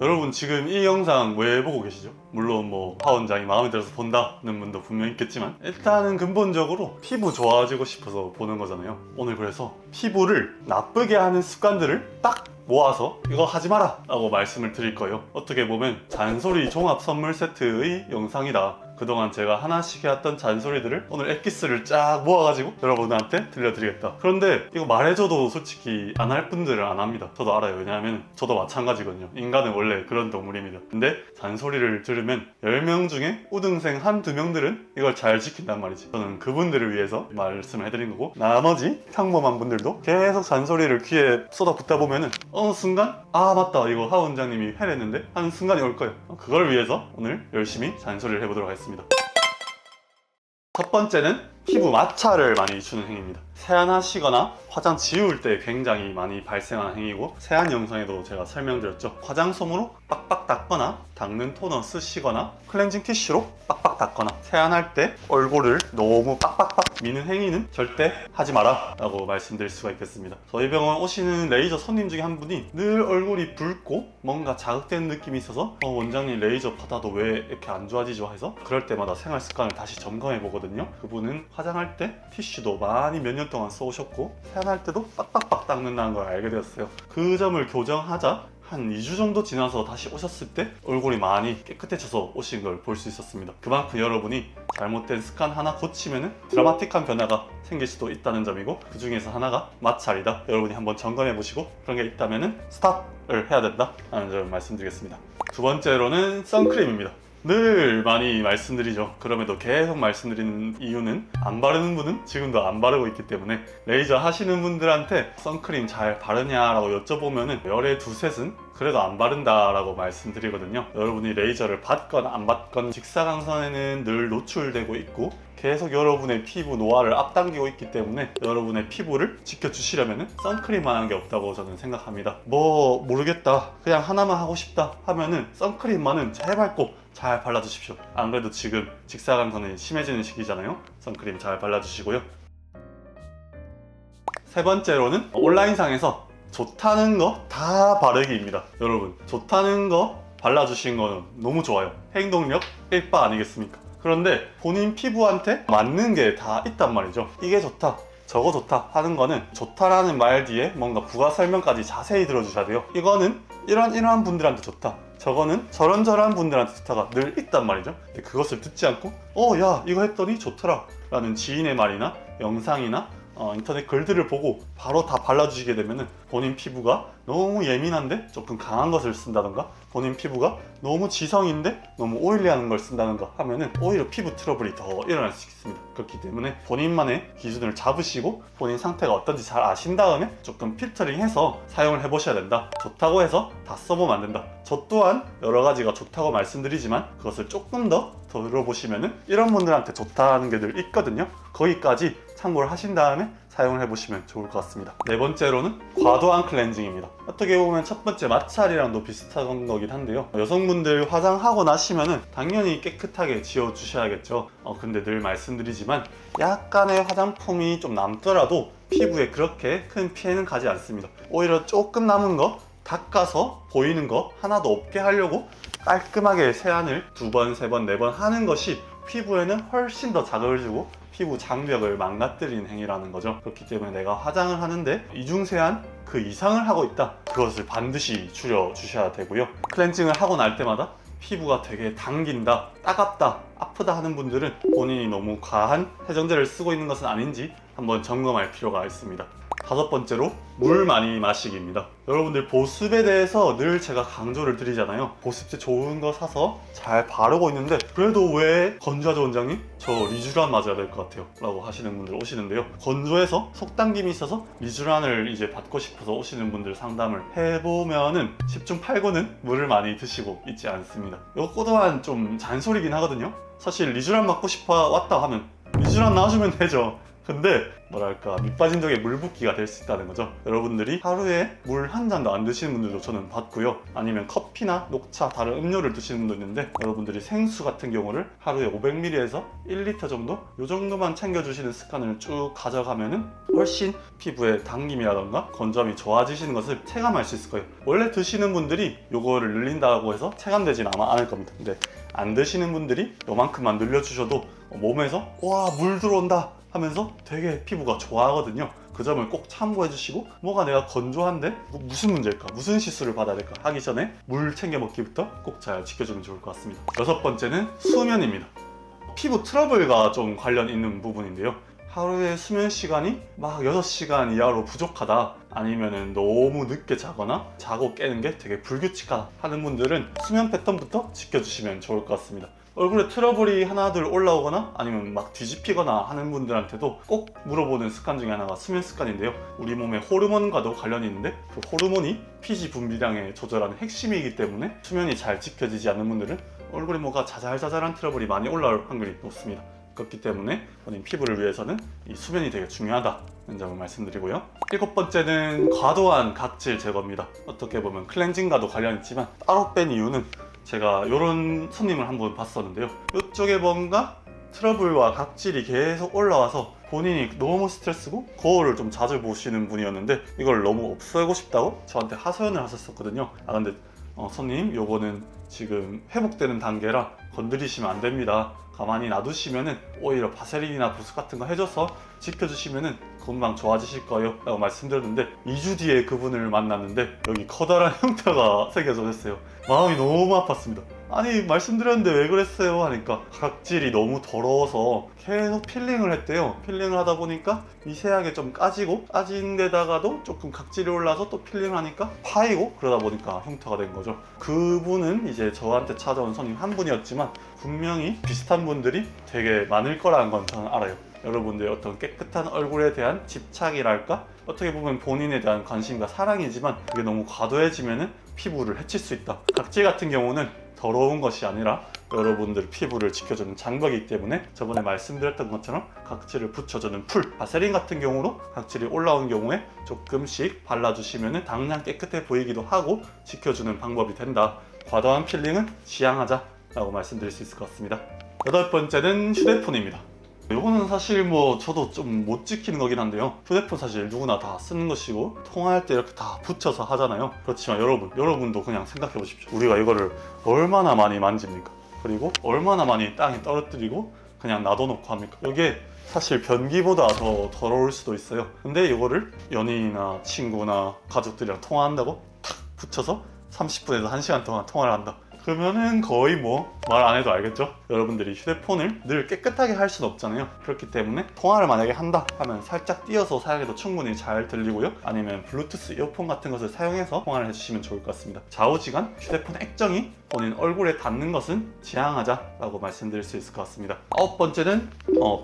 여러분 지금 이 영상 왜 보고 계시죠? 물론 뭐 하원장이 마음에 들어서 본다는 분도 분명 있겠지만 일단은 근본적으로 피부 좋아지고 싶어서 보는 거잖아요. 오늘 그래서 피부를 나쁘게 하는 습관들을 딱 모아서 이거 하지 마라 라고 말씀을 드릴 거예요. 어떻게 보면 잔소리 종합 선물 세트의 영상이다. 그동안 제가 하나씩 해왔던 잔소리들을 오늘 엑기스를 쫙 모아가지고 여러분한테 들려드리겠다. 그런데 이거 말해줘도 솔직히 안 할 분들은 안 합니다. 저도 알아요. 왜냐하면 저도 마찬가지거든요. 인간은 원래 그런 동물입니다. 근데 잔소리를 들으면 10명 중에 우등생 한두 명들은 이걸 잘 지킨단 말이지. 저는 그분들을 위해서 말씀을 해드린 거고, 나머지 평범한 분들도 계속 잔소리를 귀에 쏟아붓다 보면은 어느 순간 아 맞다 이거 하 원장님이 해냈는데 하는 순간이 올 거예요. 그걸 위해서 오늘 열심히 잔소리를 해보도록 하겠습니다. 첫 번째는 피부 마찰을 많이 주는 행위입니다. 세안하시거나 화장 지울 때 굉장히 많이 발생하는 행위고, 세안 영상에도 제가 설명드렸죠. 화장솜으로 빡빡 닦거나 닦는 토너 쓰시거나 클렌징 티슈로 빡빡 닦거나 세안할 때 얼굴을 너무 빡빡빡 미는 행위는 절대 하지 마라 라고 말씀드릴 수가 있겠습니다. 저희 병원 오시는 레이저 손님 중에 한 분이 늘 얼굴이 붉고 뭔가 자극되는 느낌이 있어서 원장님 레이저 받아도 왜 이렇게 안 좋아지죠 해서 그럴 때마다 생활 습관을 다시 점검해 보거든요. 그분은 화장할 때 티슈도 많이 몇 년 동안 써오셨고 세안할 때도 빡빡빡 닦는다는 걸 알게 되었어요. 그 점을 교정하자 한 2주 정도 지나서 다시 오셨을 때 얼굴이 많이 깨끗해져서 오신 걸 볼 수 있었습니다. 그만큼 여러분이 잘못된 습관 하나 고치면 드라마틱한 변화가 생길 수도 있다는 점이고, 그 중에서 하나가 마찰이다. 여러분이 한번 점검해 보시고 그런 게 있다면 스탑을 해야 된다 하는 점을 말씀드리겠습니다. 두 번째로는 선크림입니다. 늘 많이 말씀드리죠. 그럼에도 계속 말씀드리는 이유는 안 바르는 분은 지금도 안 바르고 있기 때문에 레이저 하시는 분들한테 선크림 잘 바르냐라고 여쭤보면은 열에 두셋은 그래도 안 바른다라고 말씀드리거든요. 여러분이 레이저를 받건 안 받건 직사광선에는 늘 노출되고 있고 계속 여러분의 피부 노화를 앞당기고 있기 때문에 여러분의 피부를 지켜주시려면 선크림만 한 게 없다고 저는 생각합니다. 뭐 모르겠다 그냥 하나만 하고 싶다 하면은 선크림만은 제발 꼭 잘 발라주십시오. 안 그래도 지금 직사광선이 심해지는 시기잖아요. 선크림 잘 발라주시고요. 세 번째로는 온라인상에서 좋다는 거 다 바르기입니다. 여러분 좋다는 거 발라주신 거는 너무 좋아요. 행동력 1바 아니겠습니까? 그런데 본인 피부한테 맞는 게 다 있단 말이죠. 이게 좋다 저거 좋다 하는 거는 좋다라는 말 뒤에 뭔가 부가 설명까지 자세히 들어주셔야 돼요. 이거는 이러한 분들한테 좋다, 저거는 저런저런 분들한테 좋다가 늘 있단 말이죠. 근데 그것을 듣지 않고 야 이거 했더니 좋더라 라는 지인의 말이나 영상이나 인터넷 글들을 보고 바로 다 발라주시게 되면은 본인 피부가 너무 예민한데 조금 강한 것을 쓴다던가, 본인 피부가 너무 지성인데 너무 오일리한 걸 쓴다던가 하면은 오히려 피부 트러블이 더 일어날 수 있습니다. 그렇기 때문에 본인만의 기준을 잡으시고 본인 상태가 어떤지 잘 아신 다음에 조금 필터링해서 사용을 해보셔야 된다. 좋다고 해서 다 써보면 안 된다. 저 또한 여러 가지가 좋다고 말씀드리지만 그것을 조금 더 들어보시면은 이런 분들한테 좋다는 게 늘 있거든요. 거기까지 참고를 하신 다음에 사용을 해보시면 좋을 것 같습니다. 네 번째로는 과도한 클렌징입니다. 어떻게 보면 첫 번째 마찰이랑도 비슷한 거긴 한데요. 여성분들 화장하고 나시면은 당연히 깨끗하게 지워주셔야겠죠. 근데 늘 말씀드리지만 약간의 화장품이 좀 남더라도 피부에 그렇게 큰 피해는 가지 않습니다. 오히려 조금 남은 거 닦아서 보이는 거 하나도 없게 하려고 깔끔하게 세안을 2번, 3번, 4번 하는 것이 피부에는 훨씬 더 자극을 주고 피부 장벽을 망가뜨리는 행위라는 거죠. 그렇기 때문에 내가 화장을 하는데 이중세안 그 이상을 하고 있다, 그것을 반드시 줄여주셔야 되고요. 클렌징을 하고 날 때마다 피부가 되게 당긴다, 따갑다, 아프다 하는 분들은 본인이 너무 과한 세정제를 쓰고 있는 것은 아닌지 한번 점검할 필요가 있습니다. 다섯 번째로 물 많이 마시기입니다. 여러분들 보습에 대해서 늘 제가 강조를 드리잖아요. 보습제 좋은 거 사서 잘 바르고 있는데 그래도 왜 건조하죠 원장님? 저 리쥬란 맞아야 될 것 같아요 라고 하시는 분들 오시는데요. 건조해서 속당김이 있어서 리쥬란을 이제 받고 싶어서 오시는 분들 상담을 해보면은 10중 8구는 물을 많이 드시고 있지 않습니다. 이거 또한 좀 잔소리긴 하거든요. 사실 리쥬란 맞고 싶어 왔다 하면 리쥬란 나와주면 되죠. 근데 뭐랄까 밑 빠진 독에 물 붓기가 될 수 있다는 거죠. 여러분들이 하루에 물 한 잔도 안 드시는 분들도 저는 봤고요. 아니면 커피나 녹차, 다른 음료를 드시는 분도 있는데 여러분들이 생수 같은 경우를 하루에 500ml에서 1리터 정도? 이 정도만 챙겨주시는 습관을 쭉 가져가면은 훨씬 피부의 당김이라던가 건조함이 좋아지시는 것을 체감할 수 있을 거예요. 원래 드시는 분들이 이거를 늘린다고 해서 체감되진 아마 않을 겁니다. 근데 안 드시는 분들이 요만큼만 늘려주셔도 몸에서 와, 물 들어온다 하면서 되게 피부가 좋아하거든요. 그 점을 꼭 참고해 주시고, 뭐가 내가 건조한데 무슨 문제일까, 무슨 실수를 받아야 될까 하기 전에 물 챙겨 먹기부터 꼭 잘 지켜주면 좋을 것 같습니다. 여섯 번째는 수면입니다. 피부 트러블과 좀 관련 있는 부분인데요. 하루에 수면 시간이 막 6시간 이하로 부족하다, 아니면은 너무 늦게 자거나 자고 깨는 게 되게 불규칙하다 하는 분들은 수면 패턴부터 지켜주시면 좋을 것 같습니다. 얼굴에 트러블이 하나둘 올라오거나 아니면 막 뒤집히거나 하는 분들한테도 꼭 물어보는 습관 중에 하나가 수면 습관인데요. 우리 몸의 호르몬과도 관련이 있는데 그 호르몬이 피지 분비량을 조절하는 핵심이기 때문에 수면이 잘 지켜지지 않는 분들은 얼굴에 뭐가 자잘자잘한 트러블이 많이 올라올 확률이 높습니다. 그렇기 때문에 본인 피부를 위해서는 이 수면이 되게 중요하다는 점을 말씀드리고요. 일곱 번째는 과도한 각질 제거입니다. 어떻게 보면 클렌징과도 관련이 있지만 따로 뺀 이유는 제가 이런 손님을 한번 봤었는데요. 이쪽에 뭔가 트러블과 각질이 계속 올라와서 본인이 너무 스트레스고 거울을 좀 자주 보시는 분이었는데 이걸 너무 없애고 싶다고 저한테 하소연을 하셨었거든요. 아 근데 손님, 요거는 지금 회복되는 단계라 건드리시면 안 됩니다. 가만히 놔두시면은 오히려 바세린이나 보습 같은 거 해줘서 지켜주시면은 금방 좋아지실 거예요 라고 말씀드렸는데 2주 뒤에 그분을 만났는데 여기 커다란 흉터가 생겨져 있어요. 마음이 너무 아팠습니다. 아니 말씀드렸는데 왜 그랬어요 하니까 각질이 너무 더러워서 계속 필링을 했대요. 필링을 하다 보니까 미세하게 좀 까진 데다가도 조금 각질이 올라서 또 필링을 하니까 파이고, 그러다 보니까 흉터가 된 거죠. 그분은 이제 저한테 찾아온 손님 한 분이었지만 분명히 비슷한 분들이 되게 많을 거라는 건 저는 알아요. 여러분들의 어떤 깨끗한 얼굴에 대한 집착이랄까? 어떻게 보면 본인에 대한 관심과 사랑이지만 그게 너무 과도해지면은 피부를 해칠 수 있다. 각질 같은 경우는 더러운 것이 아니라 여러분들 피부를 지켜주는 장벽이기 때문에 저번에 말씀드렸던 것처럼 각질을 붙여주는 풀, 바세린 같은 경우로 각질이 올라온 경우에 조금씩 발라주시면 당장 깨끗해 보이기도 하고 지켜주는 방법이 된다. 과도한 필링은 지양하자 라고 말씀드릴 수 있을 것 같습니다. 여덟 번째는 휴대폰입니다. 이거는 사실 뭐 저도 좀 못 지키는 거긴 한데요. 휴대폰 사실 누구나 다 쓰는 것이고 통화할 때 이렇게 다 붙여서 하잖아요. 그렇지만 여러분도 그냥 생각해 보십시오. 우리가 이거를 얼마나 많이 만집니까? 그리고 얼마나 많이 땅에 떨어뜨리고 그냥 놔둬놓고 합니까? 이게 사실 변기보다 더 더러울 수도 있어요. 근데 이거를 연인이나 친구나 가족들이랑 통화한다고 탁 붙여서 30분에서 1시간 동안 통화를 한다. 그러면은 거의 뭐 말 안 해도 알겠죠? 여러분들이 휴대폰을 늘 깨끗하게 할 수는 없잖아요. 그렇기 때문에 통화를 만약에 한다 하면 살짝 띄어서 사용해도 충분히 잘 들리고요. 아니면 블루투스 이어폰 같은 것을 사용해서 통화를 해주시면 좋을 것 같습니다. 좌우지간 휴대폰 액정이 본인 얼굴에 닿는 것은 지양하자라고 말씀드릴 수 있을 것 같습니다. 아홉 번째는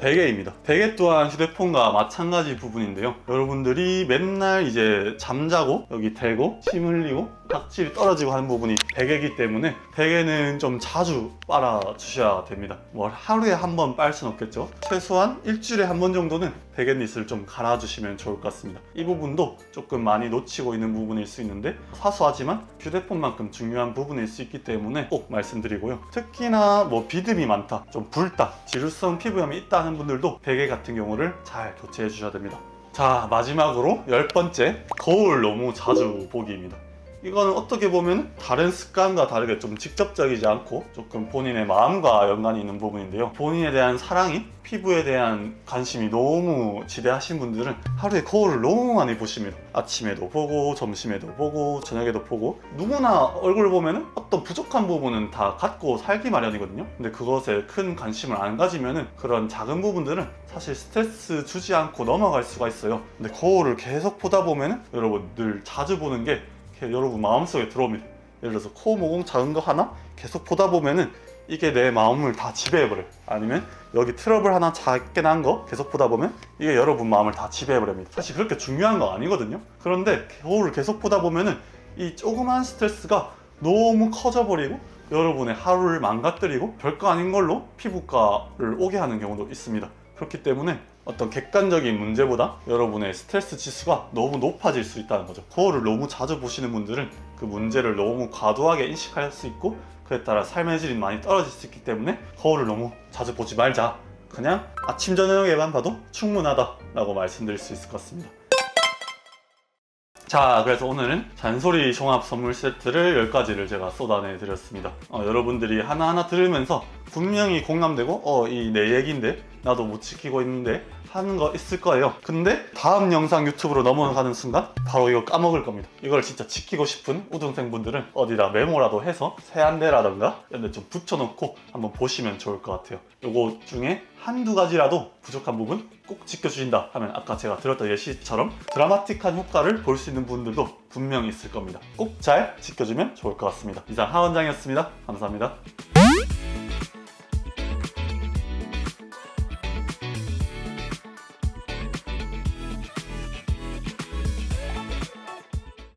베개입니다. 베개 또한 휴대폰과 마찬가지 부분인데요. 여러분들이 맨날 이제 잠자고 여기 대고 침 흘리고 각질이 떨어지고 하는 부분이 베개이기 때문에 베개는 좀 자주 빨아 주셔야 됩니다. 뭐 하루에 한 번 빨 수는 없겠죠. 최소한 일주일에 한 번 정도는 베갯닛을 좀 갈아주시면 좋을 것 같습니다. 이 부분도 조금 많이 놓치고 있는 부분일 수 있는데 사소하지만 휴대폰만큼 중요한 부분일 수 있기 때문에 꼭 말씀드리고요. 특히나 뭐 비듬이 많다, 좀 붉다, 지루성 피부염이 있다 하는 분들도 베개 같은 경우를 잘 교체해 주셔야 됩니다. 자, 마지막으로 10번째, 거울 너무 자주 보기입니다. 이거는 어떻게 보면 다른 습관과 다르게 좀 직접적이지 않고 조금 본인의 마음과 연관이 있는 부분인데요. 본인에 대한 사랑이, 피부에 대한 관심이 너무 지대하신 분들은 하루에 거울을 너무 많이 보십니다. 아침에도 보고 점심에도 보고 저녁에도 보고 누구나 얼굴 보면은 어떤 부족한 부분은 다 갖고 살기 마련이거든요. 근데 그것에 큰 관심을 안 가지면은 그런 작은 부분들은 사실 스트레스 주지 않고 넘어갈 수가 있어요. 근데 거울을 계속 보다 보면은 여러분 늘 자주 보는 게 여러분 마음속에 들어옵니다. 예를 들어서 코 모공 작은 거 하나 계속 보다 보면은 이게 내 마음을 다 지배해버려요. 아니면 여기 트러블 하나 작게 난 거 계속 보다 보면 이게 여러분 마음을 다 지배해버립니다. 사실 그렇게 중요한 거 아니거든요. 그런데 거울을 계속 보다 보면은 이 조그만 스트레스가 너무 커져버리고 여러분의 하루를 망가뜨리고 별거 아닌 걸로 피부과를 오게 하는 경우도 있습니다. 그렇기 때문에 어떤 객관적인 문제보다 여러분의 스트레스 지수가 너무 높아질 수 있다는 거죠. 거울을 너무 자주 보시는 분들은 그 문제를 너무 과도하게 인식할 수 있고 그에 따라 삶의 질이 많이 떨어질 수 있기 때문에 거울을 너무 자주 보지 말자, 그냥 아침 저녁에만 봐도 충분하다 라고 말씀드릴 수 있을 것 같습니다. 자, 그래서 오늘은 잔소리 종합 선물 세트를 10가지를 제가 쏟아내 드렸습니다. 여러분들이 하나하나 들으면서 분명히 공감되고 이 내 얘기인데 나도 못 지키고 있는데 하는 거 있을 거예요. 근데 다음 영상 유튜브로 넘어가는 순간 바로 이거 까먹을 겁니다. 이걸 진짜 지키고 싶은 우등생분들은 어디다 메모라도 해서 세안대라던가 이런 데 좀 붙여놓고 한번 보시면 좋을 것 같아요. 요거 중에 한두 가지라도 부족한 부분 꼭 지켜주신다 하면 아까 제가 들었던 예시처럼 드라마틱한 효과를 볼 수 있는 분들도 분명히 있을 겁니다. 꼭 잘 지켜주면 좋을 것 같습니다. 이상 하원장이었습니다. 감사합니다.